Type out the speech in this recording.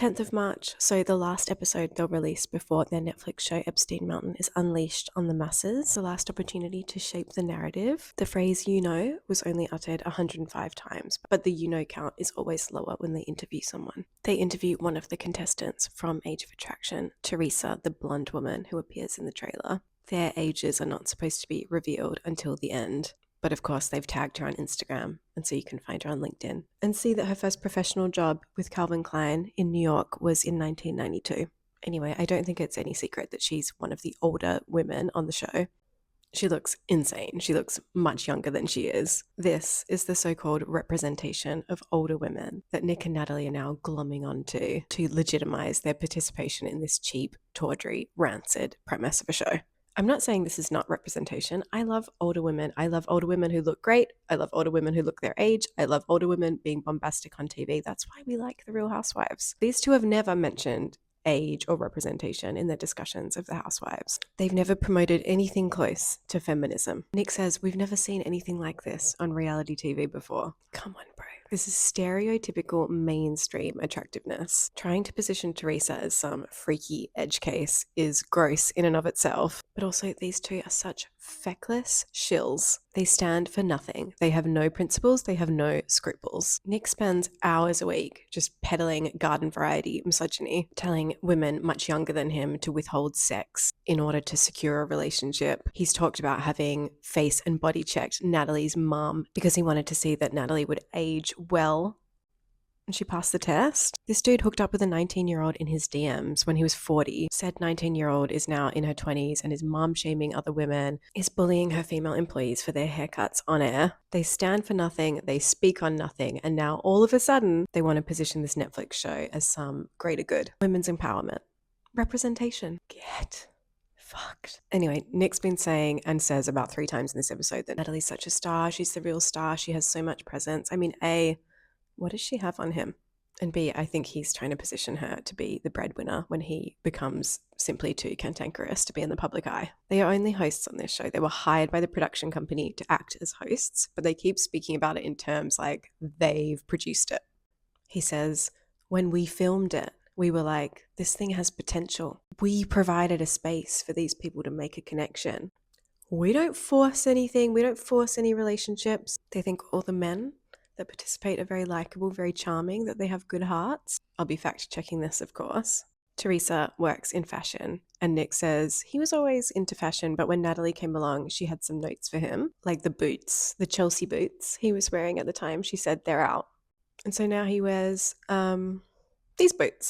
10th of March, so the last episode they'll release before their Netflix show Epstein Mountain is unleashed on the masses. The last opportunity to shape the narrative. The phrase "you know" was only uttered 105 times, but the "you know" count is always lower when they interview someone. They interview one of the contestants from Age of Attraction, Teresa, the blonde woman who appears in the trailer. Their ages are not supposed to be revealed until the end. But of course, they've tagged her on Instagram, and so you can find her on LinkedIn. And see that her first professional job with Calvin Klein in New York was in 1992. Anyway, I don't think it's any secret that she's one of the older women on the show. She looks insane. She looks much younger than she is. This is the so-called representation of older women that Nick and Natalie are now glomming onto to legitimize their participation in this cheap, tawdry, rancid premise of a show. I'm not saying this is not representation. I love older women. I love older women who look great. I love older women who look their age. I love older women being bombastic on TV. That's why we like The Real Housewives. These two have never mentioned age or representation in their discussions of the housewives. They've never promoted anything close to feminism. Nick says, "We've never seen anything like this on reality TV before." Come on, bro. This is stereotypical mainstream attractiveness. Trying to position Teresa as some freaky edge case is gross in and of itself, but also these two are such feckless shills. They stand for nothing. They have no principles. They have no scruples. Nick spends hours a week just peddling garden variety misogyny, telling women much younger than him to withhold sex in order to secure a relationship. He's talked about having face and body checked Natalie's mum because he wanted to see that Natalie would age well. And she passed the test. This dude hooked up with a 19-year-old in his DMs when he was 40. Said 19-year-old is now in her 20s and is mom-shaming other women, is bullying her female employees for their haircuts on air. They stand for nothing, they speak on nothing, and now all of a sudden they want to position this Netflix show as some greater good. Women's empowerment. Representation. Get fucked. Anyway, Nick's been saying and says about 3 times in this episode that Natalie's such a star, she's the real star, she has so much presence. I mean, A, what does she have on him? And B, I think he's trying to position her to be the breadwinner when he becomes simply too cantankerous to be in the public eye. They are only hosts on this show. They were hired by the production company to act as hosts, but they keep speaking about it in terms like they've produced it. He says, "When we filmed it, we were like, this thing has potential. We provided a space for these people to make a connection. We don't force anything. We don't force any relationships." They think all the men that participate are very likable, very charming, that they have good hearts. I'll be fact-checking this, of course. Teresa works in fashion, and Nick says he was always into fashion, but when Natalie came along, she had some notes for him, like the boots, the Chelsea boots he was wearing at the time. She said they're out. And so now he wears these boots.